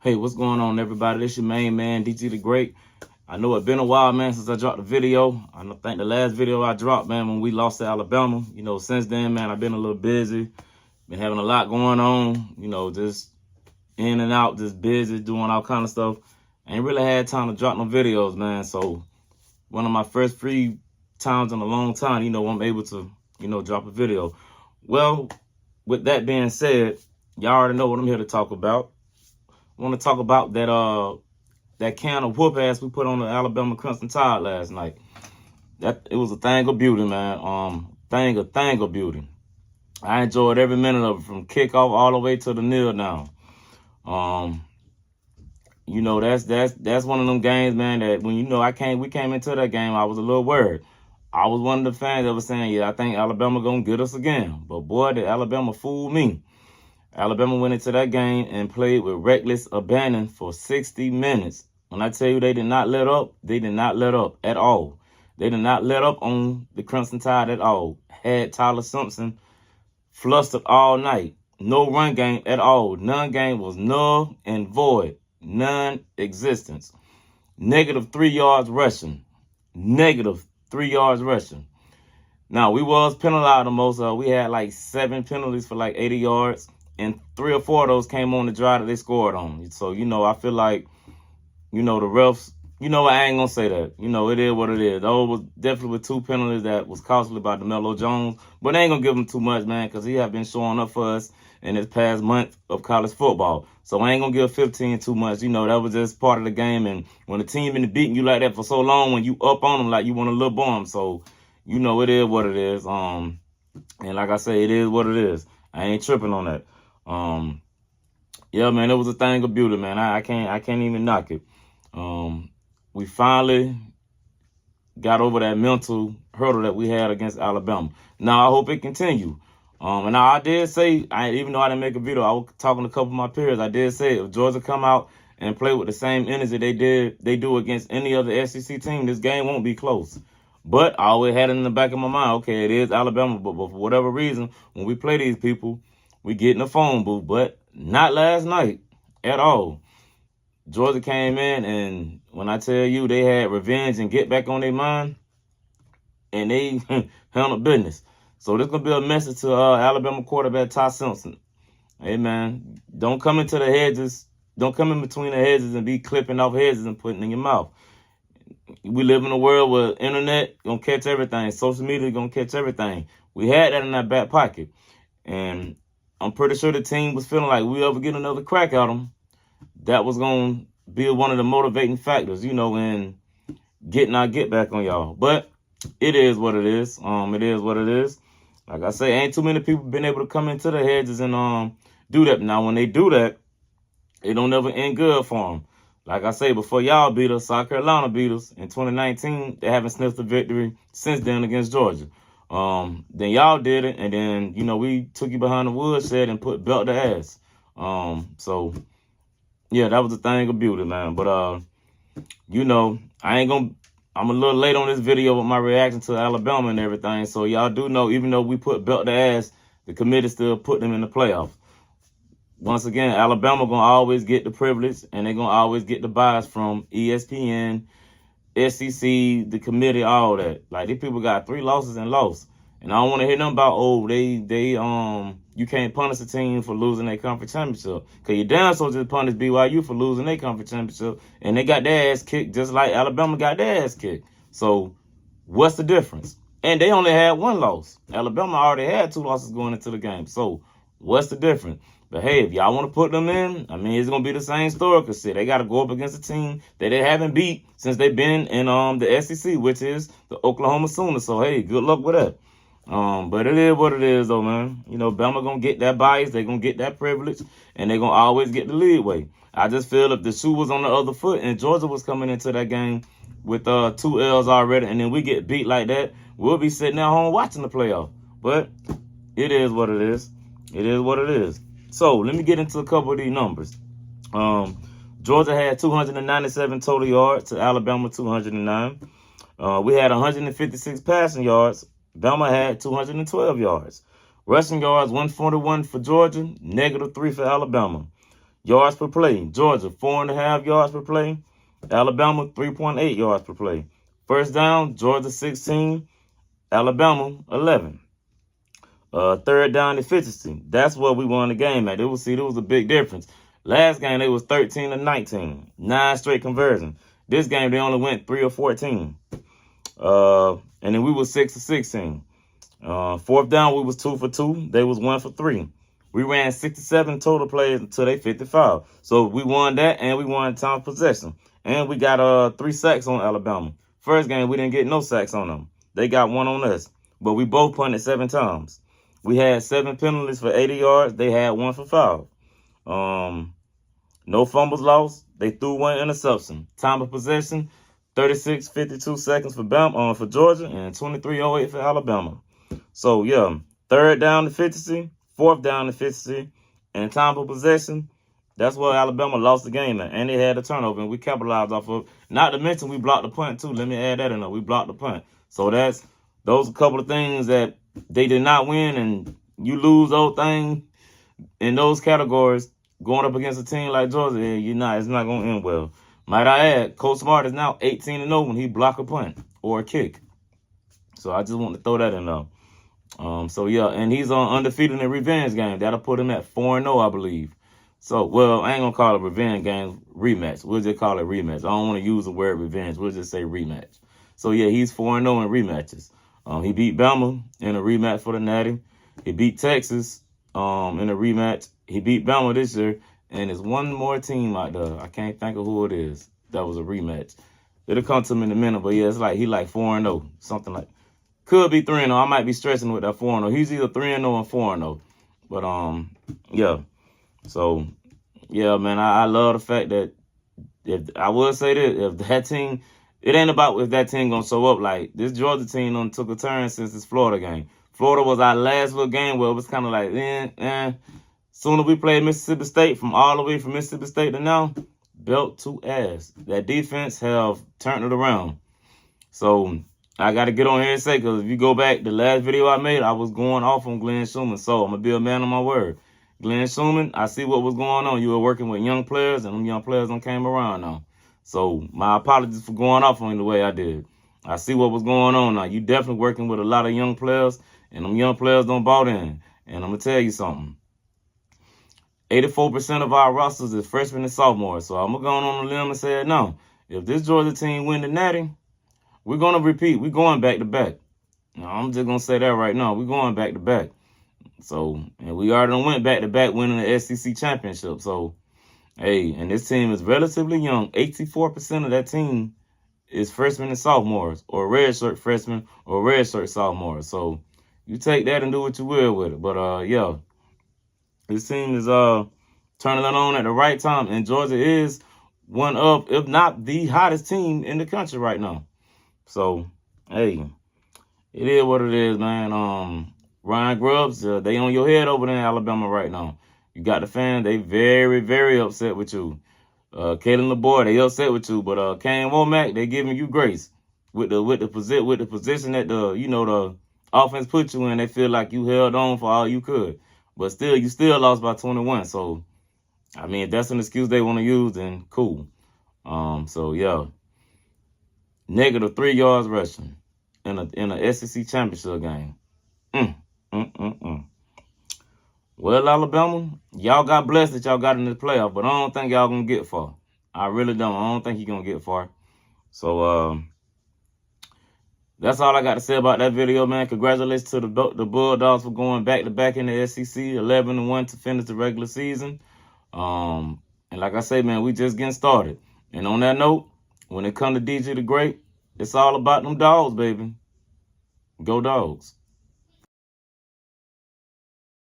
Hey, what's going on, everybody? This your main man, DT the Great. I know it's been a while, man, since I dropped a video. I think the last video I dropped, man, when we lost to Alabama. You know, since then, man, I've been a little busy. Been having a lot going on, you know, just in and out, just busy, doing all kind of stuff. Ain't really had time to drop no videos, man. So one of my first free times in a long time, you know, I'm able to, you know, drop a video. Well, with that being said, y'all already know what I'm here to talk about. I want to talk about that can of whoop ass we put on the Alabama Crimson Tide last night. It was a thing of beauty, man. Thing of beauty. I enjoyed every minute of it, from kickoff all the way to the kneel down. You know, that's one of them games, man, that when we came into that game, I was a little worried. I was one of the fans that was saying, yeah, I think Alabama gonna get us again. But boy, did Alabama fool me. Alabama went into that game and played with reckless abandon for 60 minutes. When I tell you they did not let up, they did not let up at all. They did not let up on the Crimson Tide at all. Had Tyler Simpson flustered all night. No run game at all. None game was null and void. Non-existence. -3 yards rushing. -3 yards rushing. Now, we was penalized the most. We had like 7 penalties for like 80 yards. And 3 or 4 of those came on the drive that they scored on. So, you know, I feel like, you know, the refs, you know, I ain't going to say that. You know, it is what it is. Those was definitely with 2 penalties that was costly by DeMelo Jones. But I ain't going to give him too much, man, because he have been showing up for us in this past month of college football. So I ain't going to give 15 too much. You know, that was just part of the game. And when the team been beating you like that for so long, when you up on them, like you want to little bomb. So, you know, it is what it is. And like I say, it is what it is. I ain't tripping on that. Yeah, man, it was a thing of beauty, man. I can't even knock it. We finally got over that mental hurdle that we had against Alabama. Now I hope it continue. And now I did say, even though I didn't make a video, I was talking to a couple of my peers. I did say if Georgia come out and play with the same energy they do against any other SEC team, this game won't be close. But I always had it in the back of my mind, okay, it is Alabama, but for whatever reason, when we play these people, we get in the phone booth. But not last night at all. Georgia came in, and when I tell you they had revenge and get back on their mind, and they handled business. So this going to be a message to Alabama quarterback Ty Simpson. Hey, man, don't come into the hedges. Don't come in between the hedges and be clipping off hedges and putting in your mouth. We live in a world where internet going to catch everything. Social media going to catch everything. We had that in our back pocket. And I'm pretty sure the team was feeling like we ever get another crack at them, that was going to be one of the motivating factors, you know, in getting our get back on y'all. But it is what it is. It is what it is. Like I say, ain't too many people been able to come into the hedges and do that. Now, when they do that, it don't ever end good for them. Like I say, before y'all beat us, South Carolina beat us in 2019. They haven't sniffed a victory since then against Georgia. Then y'all did it, and then, you know, we took you behind the woodshed and put belt to ass. So yeah, that was a thing of beauty, man. But you know, I'm a little late on this video with my reaction to Alabama and everything. So y'all do know, even though we put belt to ass, the committee still put them in the playoff. Once again, Alabama gonna always get the privilege, and they're gonna always get the bias from ESPN, SEC, the committee, all that. Like, these people got 3 losses and lost. And I don't want to hear nothing about, oh, you can't punish a team for losing their conference championship. Because you damn so just punish BYU for losing their conference championship. And they got their ass kicked just like Alabama got their ass kicked. So what's the difference? And they only had 1 loss. Alabama already had 2 losses going into the game. So what's the difference? But hey, if y'all want to put them in, I mean, it's going to be the same story. Because they got to go up against a team that they haven't beat since they've been in the SEC, which is the Oklahoma Sooners. So, hey, good luck with that. But it is what it is, though, man. You know, Bama going to get that bias. They're going to get that privilege. And they're going to always get the leadway. I just feel if the shoe was on the other foot and Georgia was coming into that game with 2 L's already, and then we get beat like that, we'll be sitting at home watching the playoff. But it is what it is. It is what it is. So let me get into a couple of these numbers. Georgia had 297 total yards to Alabama 209. We had 156 passing yards. Bama had 212 yards. Rushing yards 141 for Georgia, -3 for Alabama. yards per play. Georgia, 4.5 yards per play. Alabama, 3.8 yards per play. First down, Georgia 16, Alabama 11. Third down efficiency. That's what we won the game at. There was a big difference. Last game they was 13-19, 9 straight conversions. This game they only went 3 or 14. And then we was 6 or 16. Fourth down we was 2 for 2. They was 1 for 3. We ran 67 total plays until they 55. So we won that, and we won time of possession. And we got 3 sacks on Alabama. First game we didn't get no sacks on them. They got 1 on us. But we both punted 7 times. We had 7 penalties for 80 yards. They had 1 for 5. No fumbles lost. They threw 1 interception. Time of possession, 36.52 seconds for Bama, for Georgia, and 23.08 for Alabama. So yeah, third down efficiency, fourth down efficiency, and time of possession. That's where Alabama lost the game at. And they had a turnover, and we capitalized off of it. Not to mention we blocked the punt too. Let me add that in there. We blocked the punt. So those a couple of things that they did not win, and you lose those things in those categories going up against a team like Georgia. It's not going to end well. Might I add, Coach Smart is now 18-0 when he block a punt or a kick. So I just want to throw that in there. So yeah, and he's on undefeated in a revenge game. That'll put him at 4-0, I believe. So, well, I ain't going to call it revenge game, rematch. We'll just call it rematch. I don't want to use the word revenge. We'll just say rematch. So, yeah, he's 4-0 in rematches. He beat Bama in a rematch for the Natty. He beat Texas in a rematch. He beat Bama this year. And there's one more team out there. I can't think of who it is. That was a rematch. It'll come to him in a minute. But, yeah, it's like he like 4-0. Something like. Could be 3-0. I might be stretching with that 4-0. He's either 3-0 and 4-0. But, yeah. So, yeah, man, I love the fact that if I will say this, if that team, it ain't about if that team going to show up. Like, this Georgia team done took a turn since this Florida game. Florida was our last little game where it was kind of like, Soon as we played Mississippi State, from all the way from Mississippi State to now, belt to ass. That defense have turned it around. So, I got to get on here and say, because if you go back, the last video I made, I was going off on Glenn Schumann. So, I'm going to be a man of my word. Glenn Schumann, I see what was going on. You were working with young players, and them young players don't came around now. So my apologies for going off on you the way I did. I see what was going on now. You definitely working with a lot of young players, and them young players don't bought in. And I'm going to tell you something. 84% of our rosters is freshmen and sophomores. So I'm going to go on a limb and say, no, if this Georgia team win the Natty, we're going to repeat. We're going back to back. Now, I'm just going to say that right now. We're going back to back. So, and we already went back-to-back winning the SEC championship. So, hey, and this team is relatively young. 84% of that team is freshmen and sophomores, or redshirt freshmen or redshirt sophomores. So, you take that and do what you will with it. But, yeah, this team is turning it on at the right time. And Georgia is one of, if not the hottest team in the country right now. So, hey, it is what it is, man. Ryan Grubbs, they on your head over there in Alabama right now. You got the fans, they very, very upset with you. Kalen LeBoy, they upset with you, but Kane Womack, they giving you grace with the position that the offense put you in. They feel like you held on for all you could, but still, you still lost by 21. So, I mean, if that's an excuse they want to use, then cool. So yeah, -3 yards rushing in a SEC championship game. Well, Alabama, y'all got blessed that y'all got in the playoff, but I don't think y'all gonna get far. I really don't. I don't think you're gonna get far. So that's all I got to say about that video, man. Congratulations to the Bulldogs for going back-to-back in the SEC, 11-1 to finish the regular season. And like I say, man, we just getting started. And on that note, when it comes to DJ the Great, it's all about them dogs, baby. Go Dogs.